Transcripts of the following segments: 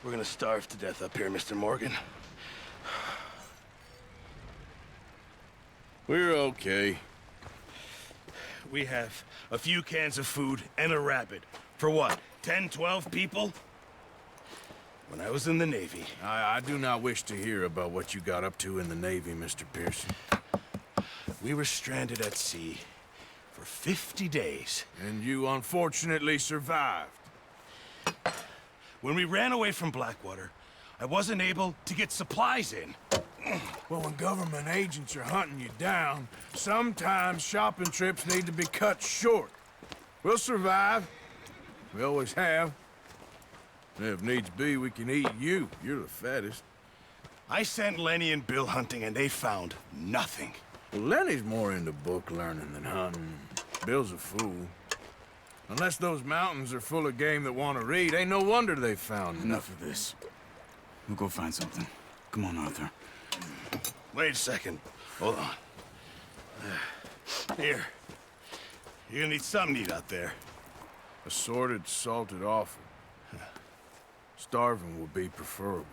We're gonna starve to death up here, Mr. Morgan. We're okay. We have a few cans of food and a rabbit. For what, 10, 12 people? When I was in the Navy... I do not wish to hear about what you got up to in the Navy, Mr. Pearson. We were stranded at sea for 50 days. And you unfortunately survived. When we ran away from Blackwater, I wasn't able to get supplies in. Well, when government agents are hunting you down, sometimes shopping trips need to be cut short. We'll survive. We always have. And if needs be, we can eat you. You're the fattest. I sent Lenny and Bill hunting, and they found nothing. Well, Lenny's more into book learning than hunting. Bill's a fool. Unless those mountains are full of game that want to read, ain't no wonder they found Enough of this. We'll go find something. Come on, Arthur. Wait a second. Hold on. Here. You're gonna need something to eat out there. Assorted, salted offal. Starving would be preferable.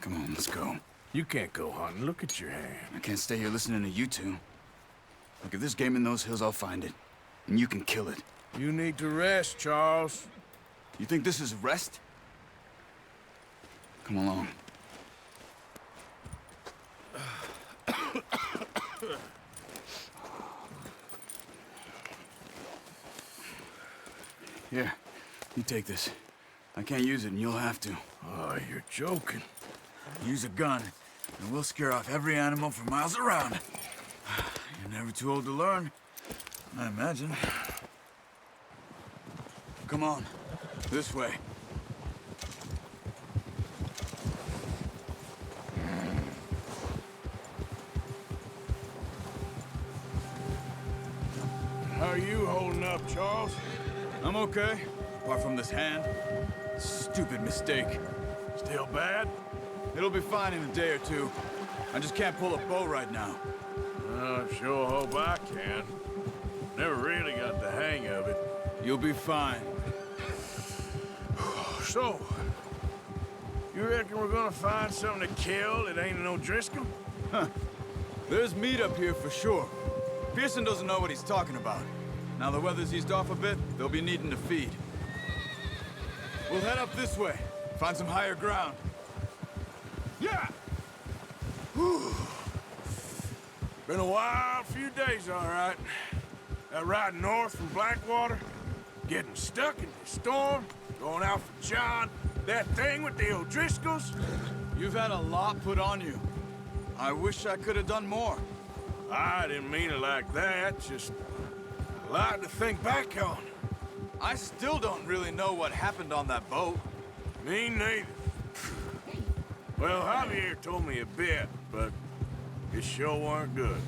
Come on, let's go. You can't go hunting. Look at your hand. I can't stay here listening to you two. Look, if there's game in those hills, I'll find it. And you can kill it. You need to rest, Charles. You think this is rest? Come along. Here, you take this. I can't use it, and you'll have to. Oh, you're joking. Use a gun, and we'll scare off every animal for miles around. You're never too old to learn, I imagine. Come on, this way. How are you holding up, Charles? I'm okay, apart from this hand. Stupid mistake. Still bad? It'll be fine in a day or two. I just can't pull a bow right now. I sure hope I can. Never really got the hang of it. You'll be fine. So, you reckon we're gonna find something to kill that ain't no Driscoll? Huh. There's meat up here for sure. Pearson doesn't know what he's talking about. Now the weather's eased off a bit, they'll be needing to feed. We'll head up this way, find some higher ground. Yeah! Whew. Been a wild few days, all right. That ride north from Blackwater, getting stuck in the storm, going out for John, that thing with the O'Driscolls. You've had a lot put on you. I wish I could have done more. I didn't mean it like that, just a lot to think back on. I still don't really know what happened on that boat. Me neither. Well, Javier told me a bit, but it sure weren't good.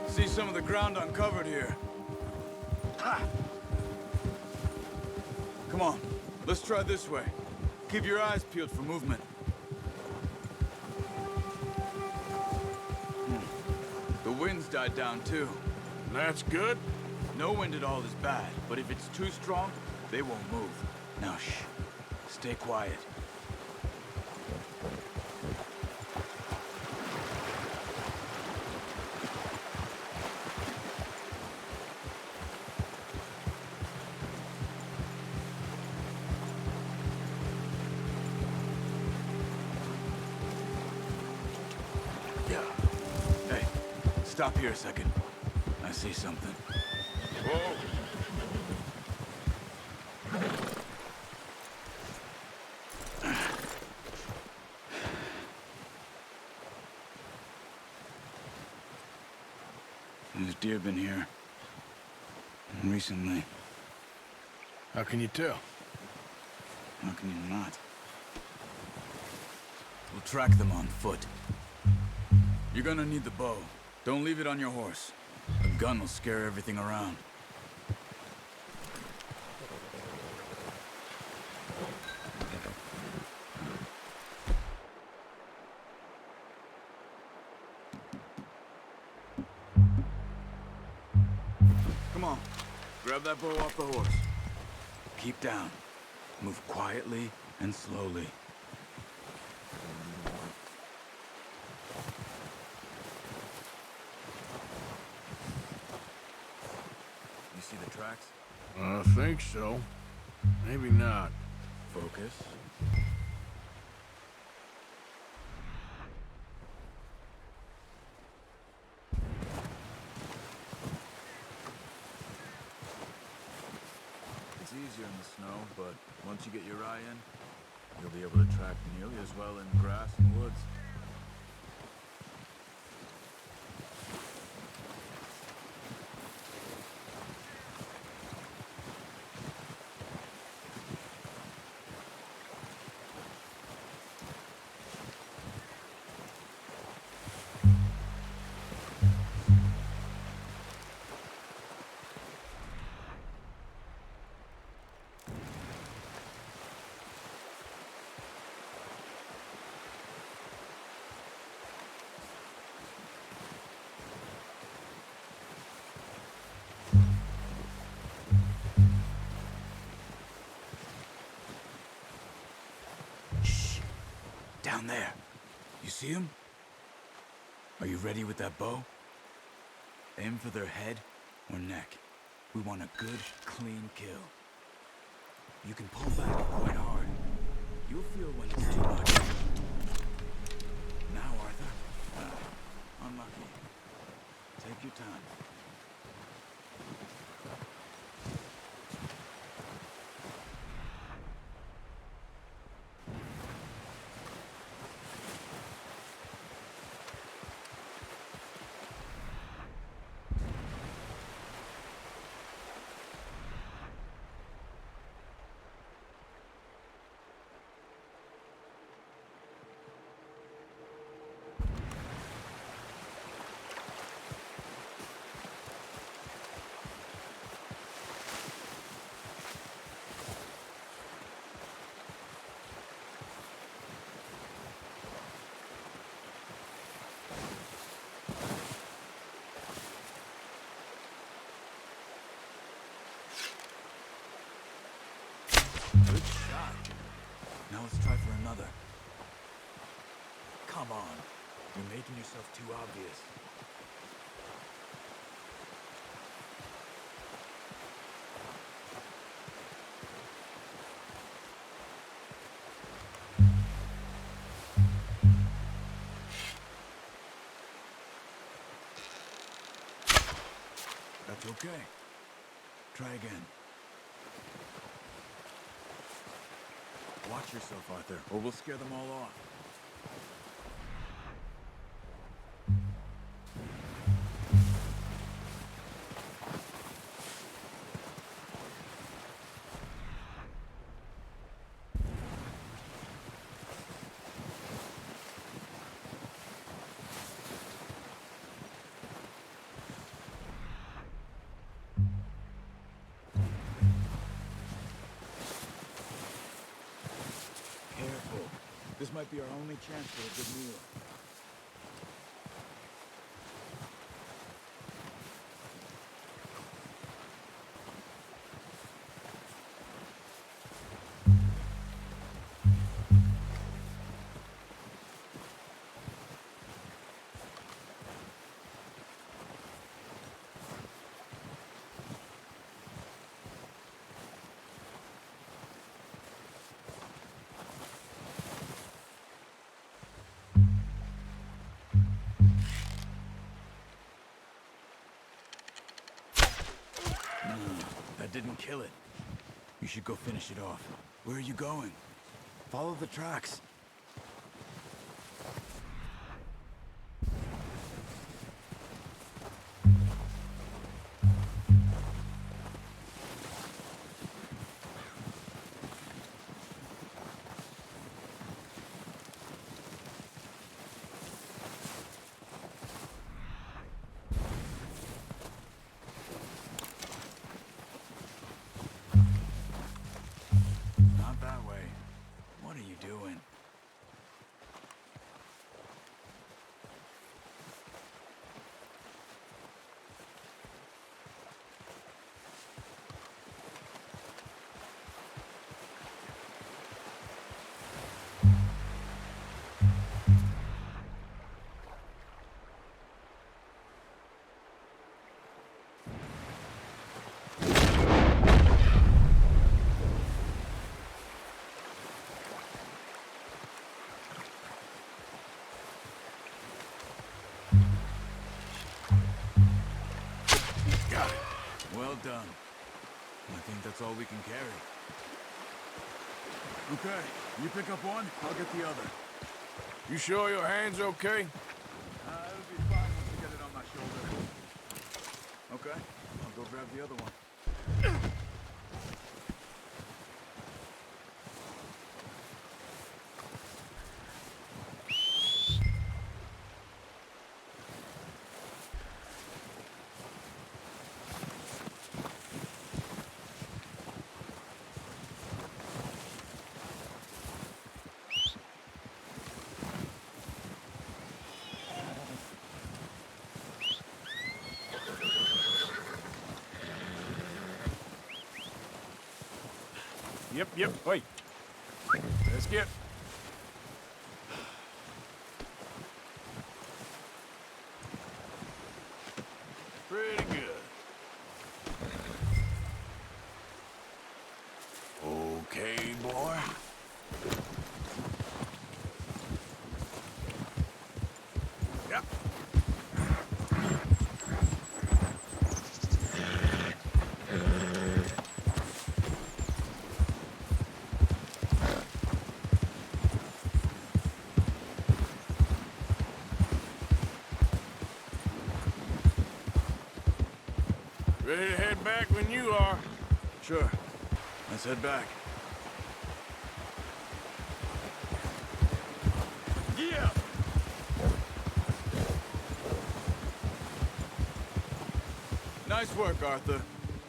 See some of the ground uncovered here. Ha! Come on, let's try this way. Keep your eyes peeled for movement. The wind's died down too. That's good. No wind at all is bad, but if it's too strong, they won't move. Now shh, stay quiet. Hey, stop here a second. I see something. Whoa. There's deer been here. Recently. How can you tell? How can you not? We'll track them on foot. You're gonna need the bow. Don't leave it on your horse. A gun will scare everything around. Come on. Grab that bow off the horse. Keep down. Move quietly and slowly. You see the tracks? I think so. Maybe not. Focus. It's easier in the snow, but once you get your eye in, you'll be able to track nearly as well in grass and woods. Down there. You see him? Are you ready with that bow? Aim for their head or neck. We want a good, clean kill. You can pull back quite hard. You'll feel when it's too much. Now, Arthur. Unlucky. Take your time. Good shot. Now let's try for another. Come on. You're making yourself too obvious. That's okay. Try again. Watch yourself, Arthur, or we'll scare them all off. Careful. This might be our only chance for a good meal. That didn't kill it. You should go finish it off. Where are you going? Follow the tracks. done. I think that's all we can carry. Okay, you pick up one, I'll get the other. You sure your hand's okay? It'll be fine once I get it on my shoulder. Okay, I'll go grab the other one. Yep, wait. Let's get... Pretty good. Okay, boy. Yep. Ready to head back when you are. Sure. Let's head back. Yeah! Nice work, Arthur.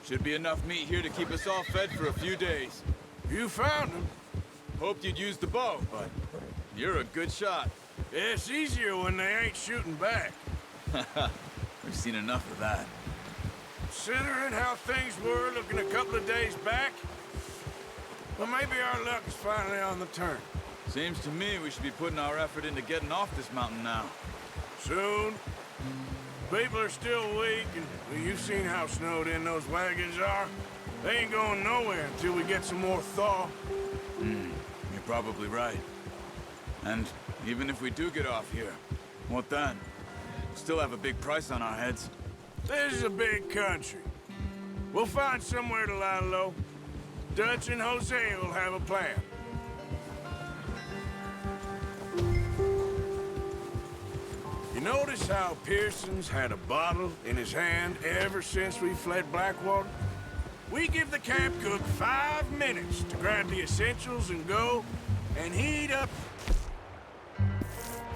Should be enough meat here to keep us all fed for a few days. You found him. Hoped you'd use the bow, but you're a good shot. Yeah, it's easier when they ain't shooting back. We've seen enough of that. Considering how things were looking a couple of days back, well, maybe our luck is finally on the turn. Seems to me we should be putting our effort into getting off this mountain now. Soon. People are still weak, and well, you've seen how snowed in those wagons are. They ain't going nowhere until we get some more thaw. You're probably right. And even if we do get off here, what then? We'll still have a big price on our heads. This is a big country. We'll find somewhere to lie low. Dutch and Jose will have a plan. You notice how Pearson's had a bottle in his hand ever since we fled Blackwater? We give the camp cook 5 minutes to grab the essentials and go, and heat up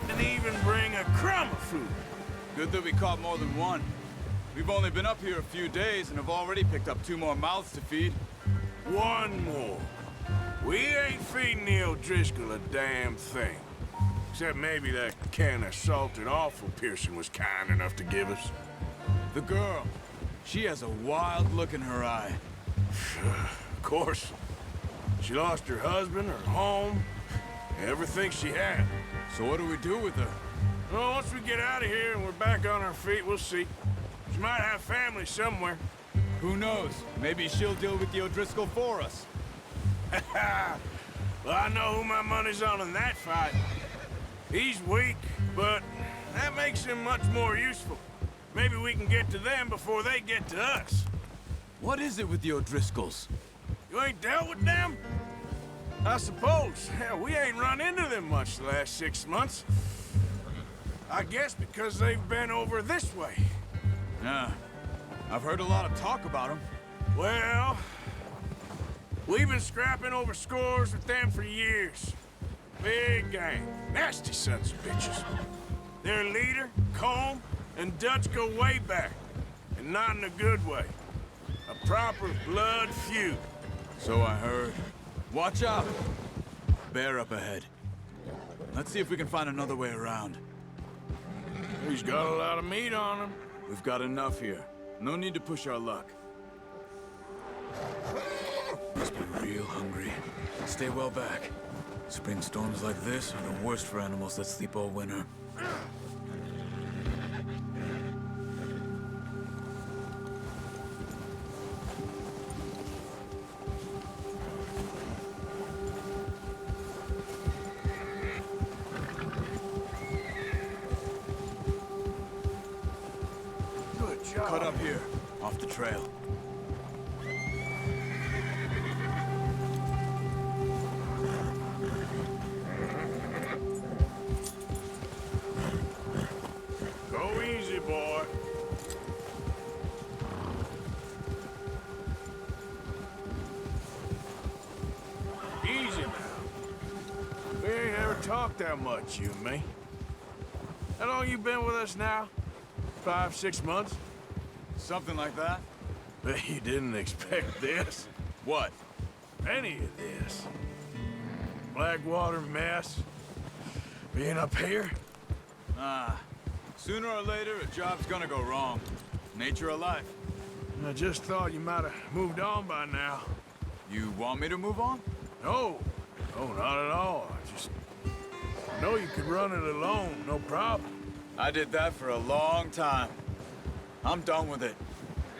and even bring a crumb of food. Good that we caught more than one. We've only been up here a few days and have already picked up 2 more mouths to feed. One more. We ain't feeding the O'Driscoll a damn thing. Except maybe that can of salted offal Pearson was kind enough to give us. The girl. She has a wild look in her eye. Of course. She lost her husband, her home, everything she had. So what do we do with her? Well, once we get out of here and we're back on our feet, we'll see. She might have family somewhere. Who knows? Maybe she'll deal with the O'Driscoll for us. Well, I know who my money's on in that fight. He's weak, but that makes him much more useful. Maybe we can get to them before they get to us. What is it with the O'Driscolls? You ain't dealt with them? I suppose. Hell, we ain't run into them much the last 6 months. I guess because they've been over this way. Yeah. I've heard a lot of talk about them. Well, we've been scrapping over scores with them for years. Big gang. Nasty sons of bitches. Their leader, Colm, and Dutch go way back. And not in a good way. A proper blood feud. So I heard. Watch out! Bear up ahead. Let's see if we can find another way around. He's got a lot of meat on him. We've got enough here. No need to push our luck. Must be real hungry. Stay well back. Spring storms like this are the worst for animals that sleep all winter. Good job. Cut up here, off the trail. talk that much, you and me. How long you been with us now? 5, 6 months? Something like that? Bet you didn't expect this. What? Any of this. Blackwater mess. Being up here? Ah. Sooner or later, a job's gonna go wrong. Nature of life. I just thought you might have moved on by now. You want me to move on? No. No, not at all. I just know you could run it alone, no problem. I did that for a long time. I'm done with it.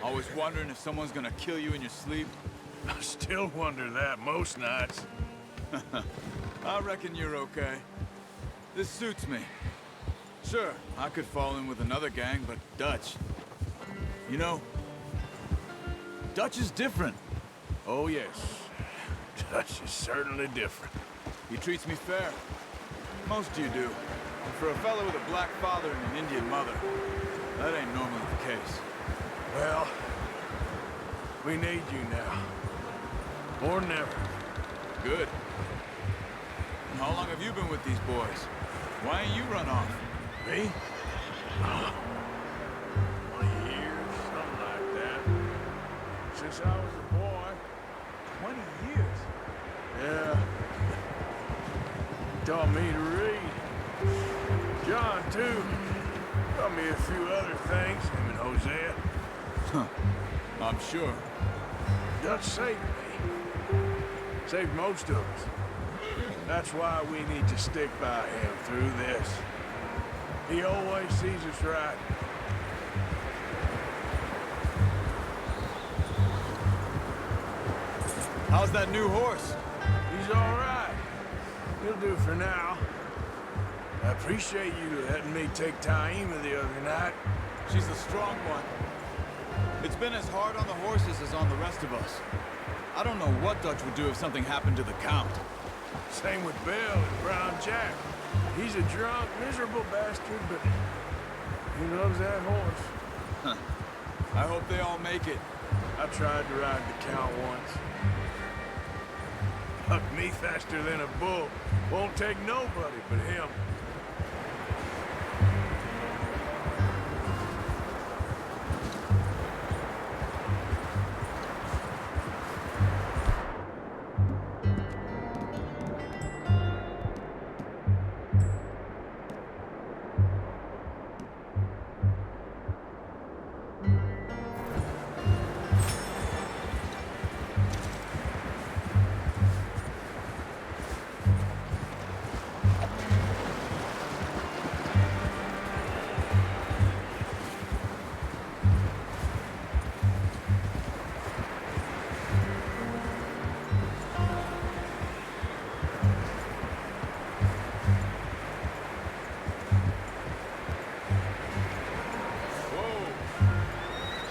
Always wondering if someone's gonna kill you in your sleep. I still wonder that most nights. I reckon you're okay. This suits me. Sure, I could fall in with another gang, but Dutch... You know, Dutch is different. Oh, yes. Dutch is certainly different. He treats me fair. Most of you do. And for a fellow with a black father and an Indian mother, that ain't normally the case. Well, we need you now. More than ever. Good. And how long have you been with these boys? Why ain't you run off? Me? 20 years, something like that. Since I was a boy. 20 years? Yeah. He taught me to read. John, too. Taught me a few other things, him and Hosea. Huh. I'm sure. Dutch saved me. Saved most of us. That's why we need to stick by him through this. He always sees us right. How's that new horse? He's all right. He'll do for now. I appreciate you letting me take Taima the other night. She's a strong one. It's been as hard on the horses as on the rest of us. I don't know what Dutch would do if something happened to the Count. Same with Bill and Brown Jack. He's a drunk, miserable bastard, but he loves that horse. Huh. I hope they all make it. I tried to ride the Count once. Hucked me faster than a bull. Won't take nobody but him.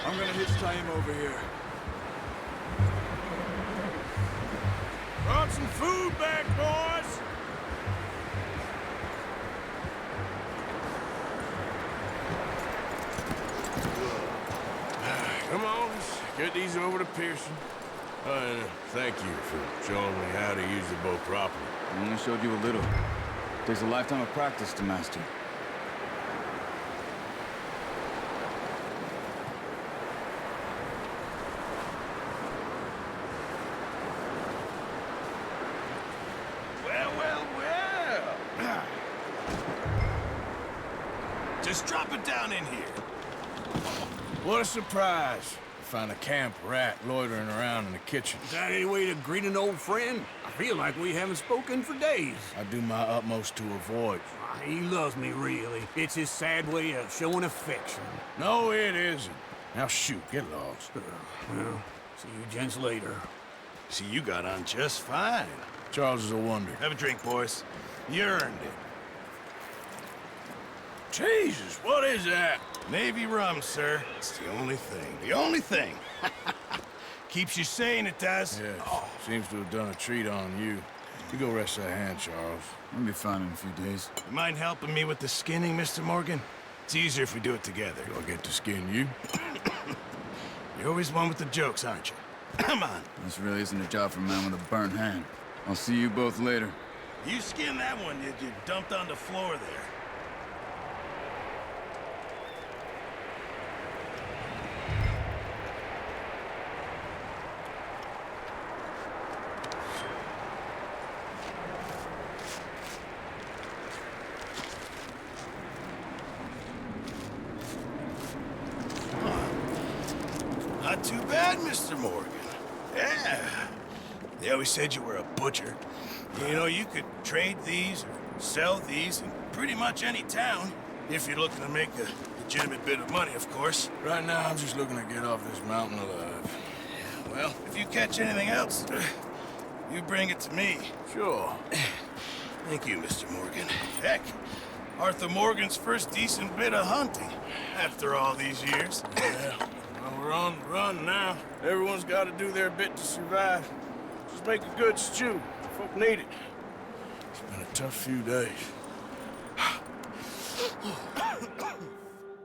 I'm gonna hitch Taima over here. Brought some food back, boys! Come on, let's get these over to Pearson. Thank you for showing me how to use the boat properly. I only showed you a little. Takes a lifetime of practice to master. Well. Just drop it down in here. What a surprise. Find a camp rat loitering around in the kitchen. Is that any way to greet an old friend? I feel like we haven't spoken for days. I do my utmost to avoid. He loves me, really. It's his sad way of showing affection. No, it isn't. Now shoot, get lost. Well, see you gents later. See, you got on just fine. Charles is a wonder. Have a drink, boys. You earned it. Jesus, what is that? Navy rum, sir. It's the only thing. The only thing. Keeps you sane, it does. Yes, seems to have done a treat on you. You go rest that hand, Charles. I'll be fine in a few days. You mind helping me with the skinning, Mr. Morgan? It's easier if we do it together. Do I get to skin you? You're always one with the jokes, aren't you? Come on. This really isn't a job for a man with a burnt hand. I'll see you both later. You skinned that one you dumped on the floor there. Not too bad, Mr. Morgan. Yeah. They always said you were a butcher. You know, you could trade these or sell these in pretty much any town, if you're looking to make a legitimate bit of money, of course. Right now, I'm just looking to get off this mountain alive. Well, if you catch anything else, you bring it to me. Sure. Thank you, Mr. Morgan. Heck, Arthur Morgan's first decent bit of hunting, after all these years. Yeah. Well, we're on the run now. Everyone's got to do their bit to survive. Just make a good stew. Folk need it. It's been a tough few days.